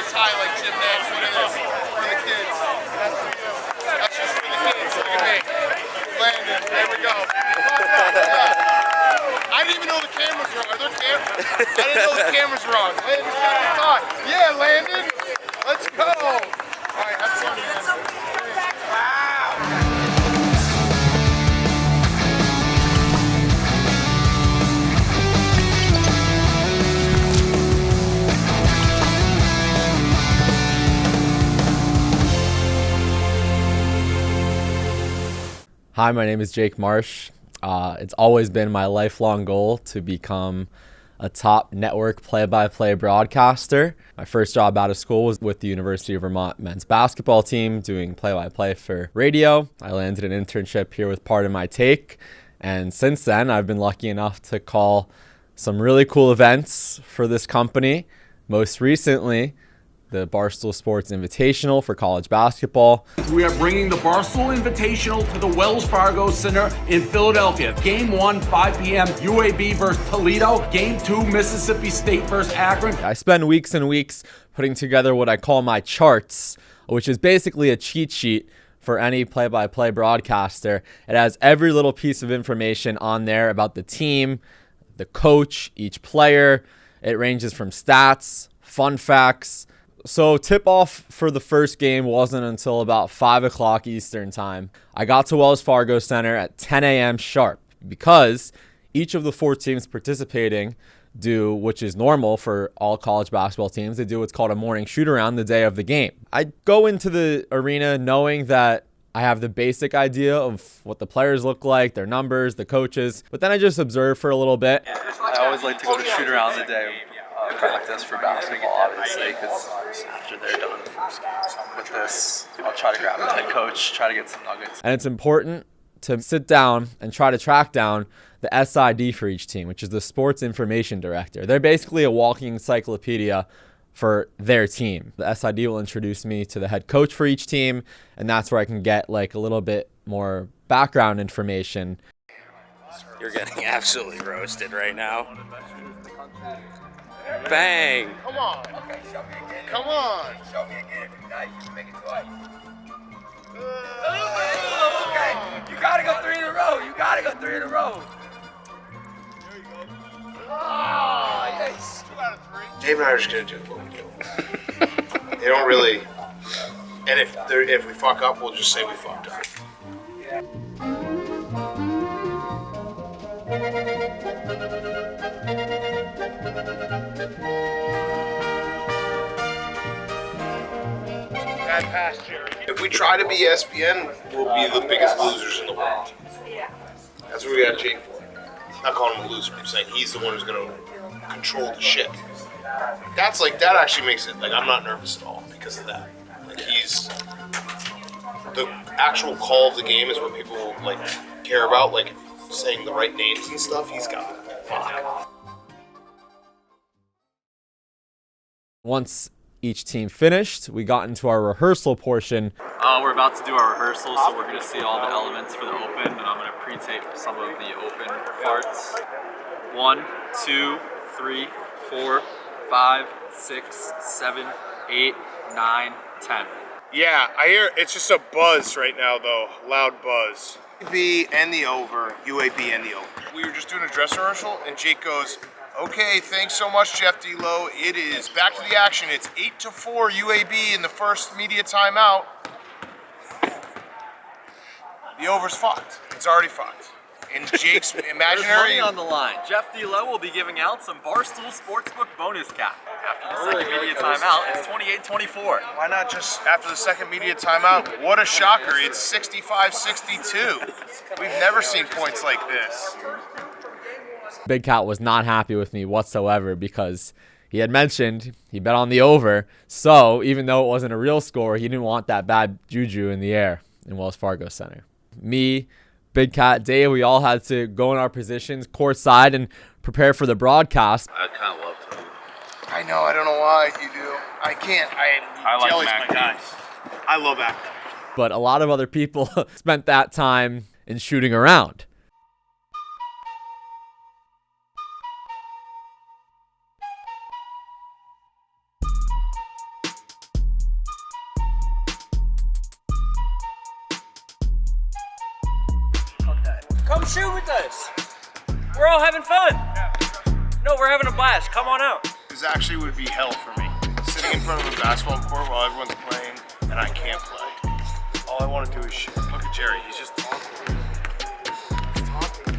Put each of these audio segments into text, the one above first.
guys high like gymnasts. Look at this. For the kids. That's for you. That's just for the kids. Look at me. Landon. There we go. I didn't even know the cameras were on. Are there cameras? I didn't know the cameras were on. Landon's got to talk. Yeah, Landon. Let's go. All right, have fun. Wow. Hi, my name is Jake Marsh. It's always been my lifelong goal to become a top network play-by-play broadcaster. My first job out of school was with the University of Vermont men's basketball team doing play-by-play for radio. I landed an internship here with Part of My Take, and since then I've been lucky enough to call some really cool events for this company. Most recently, the Barstool Sports Invitational for college basketball. We are bringing the Barstool Invitational to the Wells Fargo Center in Philadelphia. Game 1, 5 p.m., UAB versus Toledo. Game 2, Mississippi State versus Akron. I spend weeks and weeks putting together what I call my charts, which is basically a cheat sheet for any play-by-play broadcaster. It has every little piece of information on there about the team, the coach, each player. It ranges from stats, fun facts. So tip-off for the first game wasn't until about 5 o'clock Eastern time. I got to Wells Fargo Center at 10 a.m. sharp because each of the 4 teams participating do, which is normal for all college basketball teams, they do what's called a morning shoot-around the day of the game. I go into the arena knowing that I have the basic idea of what the players look like, their numbers, the coaches, but then I just observe for a little bit. I always like to go to shoot-around the day practice for basketball, obviously, because after they're done with this, I'll try to grab the head coach, try to get some nuggets. And it's important to sit down and try to track down the SID for each team, which is the Sports Information Director. They're basically a walking encyclopedia for their team. The SID will introduce me to the head coach for each team, and that's where I can get like a little bit more background information. You're getting absolutely roasted right now. Bang! Come on. Okay, show me again. Come on. Show me again. If you're not, you can make it twice. Okay, you gotta go 3 in a row. You gotta go 3 in a row. There you go. Oh, yes. 2 out of 3. Dave and I are just gonna do what we do. They don't really, and if we fuck up, we'll just say we fucked up. Bad pass, Jerry. If we try to be ESPN, we'll be the biggest losers in the world. That's what we got Jake for. I'm not calling him a loser. I'm saying he's the one who's gonna control the ship. That actually makes it like I'm not nervous at all because of that. Like he's the actual call of the game is what people like care about, like saying the right names and stuff. He's got it. Fuck. Once each team finished, we got into our rehearsal portion. We're about to do our rehearsals, so we're going to see all the elements for the open, and I'm going to pre-tape some of the open parts. 1, 2, 3, 4, 5, 6, 7, 8, 9, 10. Yeah, I hear it's just a buzz right now, though. Loud buzz. UAB and the over. UAB and the over. We were just doing a dress rehearsal, and Jake goes, "Okay, thanks so much, Jeff D-Lo. It is back to the action. It's 8-4 UAB in the first media timeout." The over's fucked. It's already fucked. In Jake's There's imaginary... money on the line. Jeff D-Lo will be giving out some Barstool Sportsbook bonus cap. After the second media timeout, it's 28-24. Why not just after the second media timeout? What a shocker. It's 65-62. We've never seen points like this. Big Cat was not happy with me whatsoever because he had mentioned he bet on the over. So even though it wasn't a real score, he didn't want that bad juju in the air in Wells Fargo Center. Me, Big Cat, Dave, we all had to go in our positions courtside and prepare for the broadcast. I kind of love to. I know, I don't know why you do. I can't. I like Jelly's Mac my guy. I love that. But a lot of other people spent that time in shooting around. Come shoot with us. We're all having fun. No, we're having a blast. Come on out. This actually would be hell for me. Sitting in front of a basketball court while everyone's playing and I can't play. All I want to do is shoot. Look at Jerry, he's just talking. He's talking.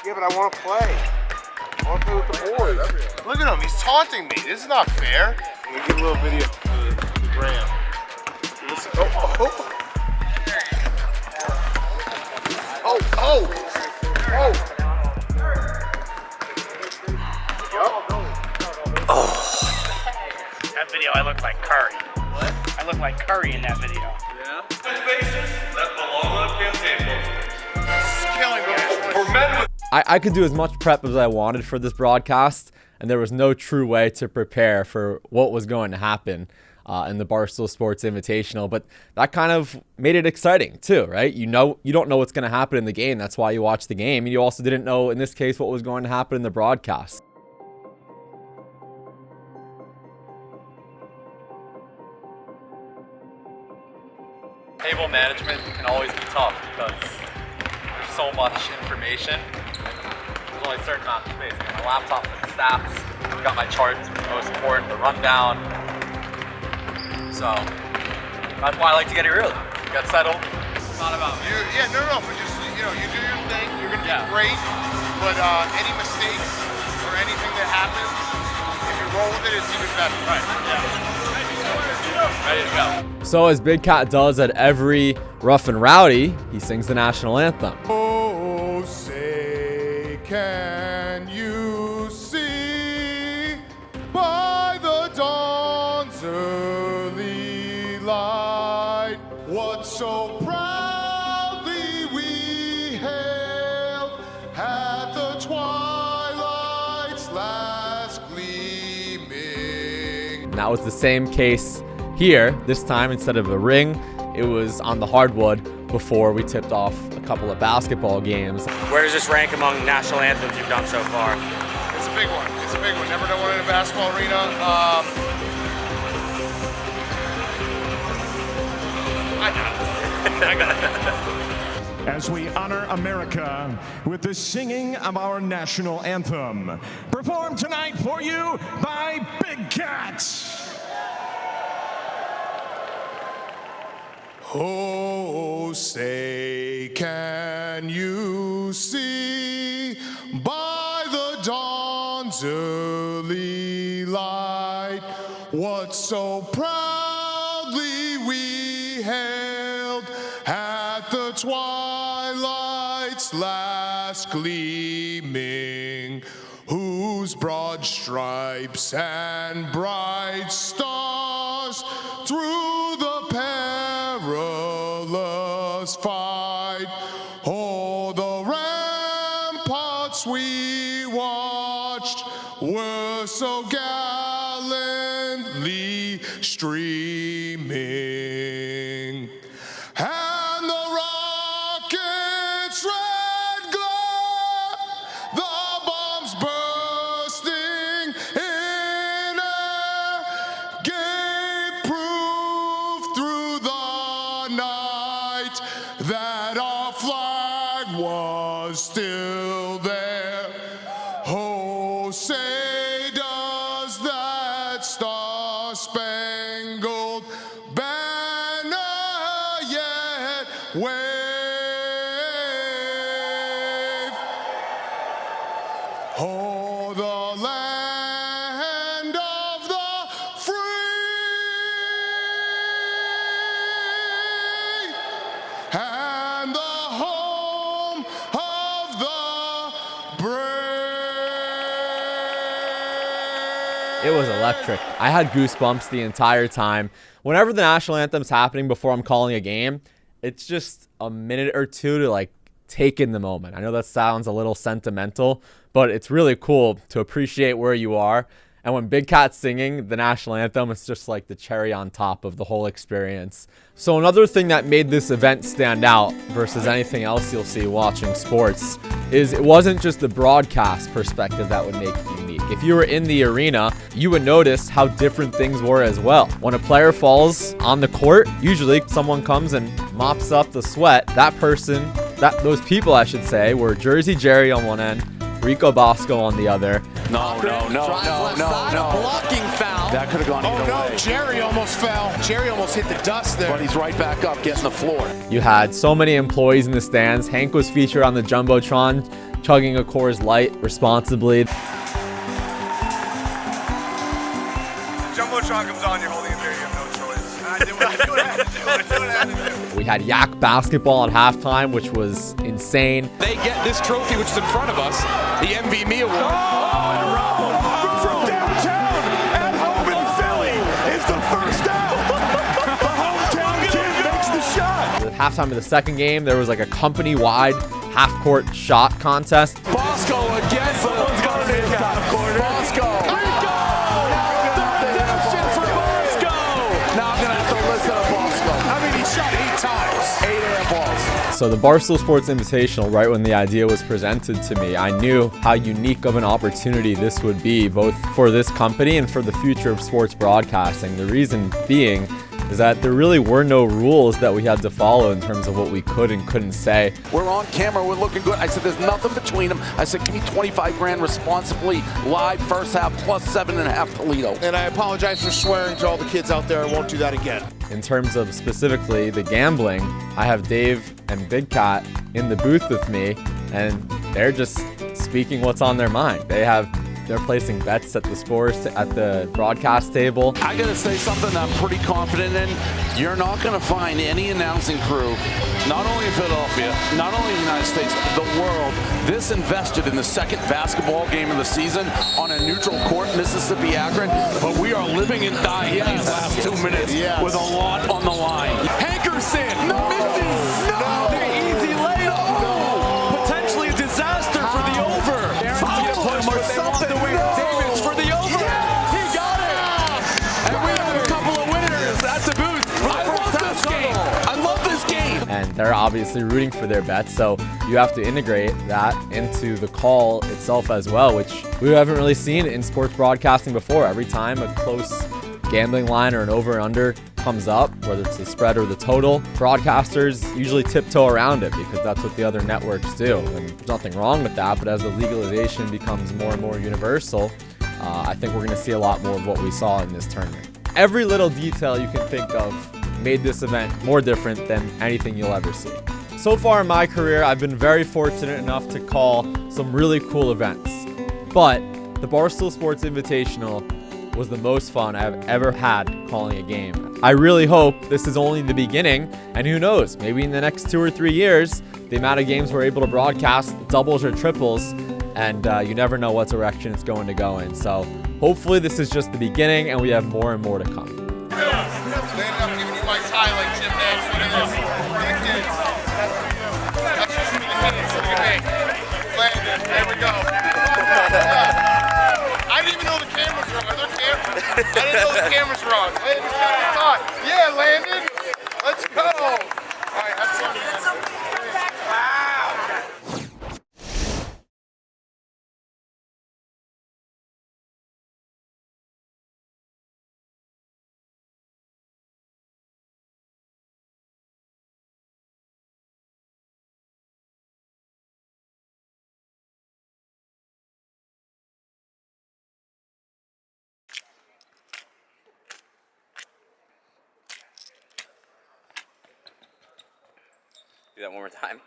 Yeah, but I want to play. I want to play with the boys. Look at him, he's taunting me. This is not fair. Let me give a little video for the gram. Listen. Oh. That video, I look like Curry. What? I look like Curry in that video. Yeah. Faces that belong on campaign posters. It's killing me. For men with I could do as much prep as I wanted for this broadcast, and there was no true way to prepare for what was going to happen in the Barstool Sports Invitational, but that kind of made it exciting too, right? You don't know what's going to happen in the game. That's why you watch the game. And you also didn't know, in this case, what was going to happen in the broadcast. Table management can always be tough because there's so much information. There's only a certain amount of space. I got my laptop with the stats. I've got my charts, the most important, the rundown. So that's why I like to get here early. Get settled. It's not about me. No, but just, you do your thing. You're going to be great. But any mistakes or anything that happens, if you roll with it, it's even better. Right. Yeah. Ready to go. So as Big Cat does at every Rough and Rowdy, he sings the national anthem. Oh, say can you see by the dawn's early light what so proudly we hailed at the twilight's last gleaming. And that was the same case here. This time, instead of a ring, it was on the hardwood before we tipped off a couple of basketball games. Where does this rank among national anthems you've done so far? It's a big one. It's a big one. Never done one in a basketball arena. I got it. As we honor America with the singing of our national anthem, performed tonight for you by Big Cat. Oh, say can you see by the dawn's early light what so proudly we hailed at the twilight's last gleaming, whose broad stripes and bright stars through the perilous fight, oh, the ramparts we watched were so gallantly streaming, and the rocket's red glare, the bombs bursting in air, gave proof through the night that our flag was still there. Oh, say does that star-spangled banner yet wave? Oh, the land of the free and the home of the brave. It was electric. I had goosebumps the entire time. Whenever the national anthem's happening before I'm calling a game, it's just a minute or two to like take in the moment. I know that sounds a little sentimental, but it's really cool to appreciate where you are. And when Big Cat's singing the national anthem, it's just like the cherry on top of the whole experience. So another thing that made this event stand out versus anything else you'll see watching sports is it wasn't just the broadcast perspective that would make it unique. If you were in the arena, you would notice how different things were as well. When a player falls on the court, usually someone comes and mops up the sweat. That person those people, I should say, were Jersey Jerry on one end, Rico Bosco on the other. No. Blocking foul. That could have gone either way. Jerry almost fell. Jerry almost hit the dust there. But he's right back up, getting the floor. You had so many employees in the stands. Hank was featured on the Jumbotron, chugging a Coors Light responsibly. Jumbotron comes on, you're holding it there, you have no choice. I do what I had to do. We had Yak basketball at halftime, which was insane. They get this trophy, which is in front of us, the MVP award. From downtown at home in Philly is the first out. The hometown kid makes the shot. At halftime of the second game, there was like a company-wide half-court shot contest. Bosco again. Someone's got to make out of corner. Bosco. Now I'm going to have to listen to Bosco. I mean, he shot 8 times. 8 air balls. So the Barstool Sports Invitational, right when the idea was presented to me, I knew how unique of an opportunity this would be, both for this company and for the future of sports broadcasting. The reason being is that there really were no rules that we had to follow in terms of what we could and couldn't say. We're on camera, we're looking good. I said, there's nothing between them. I said, give me 25 grand responsibly, live first half, plus 7.5 Toledo. And I apologize for swearing to all the kids out there. I won't do that again. In terms of specifically the gambling, I have Dave and Big Cat in the booth with me, and they're just speaking what's on their mind. They're placing bets at the scores at the broadcast table. I gotta say something I'm pretty confident in. You're not gonna find any announcing crew, not only in Philadelphia, not only in the United States, the world, this invested in the second basketball game of the season on a neutral court, Mississippi Akron. But we are living and dying these last 2 minutes with a lot on the line. Hankerson, misses, the easy layup, potentially a disaster for the over. Davis for the over. Yes! He got it. And we have a couple of winners at the booth. I love this game. I love this game. And they're obviously rooting for their bets, so you have to integrate that into the call itself as well, which we haven't really seen in sports broadcasting before. Every time a close gambling line or an over and under comes up, whether it's the spread or the total, broadcasters usually tiptoe around it because that's what the other networks do. And there's nothing wrong with that, but as the legalization becomes more and more universal, I think we're going to see a lot more of what we saw in this tournament. Every little detail you can think of made this event more different than anything you'll ever see. So far in my career, I've been very fortunate enough to call some really cool events, but the Barstool Sports Invitational was the most fun I've ever had calling a game. I really hope this is only the beginning, and who knows, maybe in the next 2 or 3 years, the amount of games we're able to broadcast doubles or triples, and you never know what direction it's going to go in. So hopefully this is just the beginning, and we have more and more to come. I'm giving you my tie like Jim Nance. Look at this. For the kids. That's just for the kids. Look at me. Landon. There we go. I didn't even know the cameras were on. Are there cameras? I didn't know the cameras were on. Landon's got the tie. Yeah, Landon. Let's go. All right, have fun, man. Wow. Do that one more time.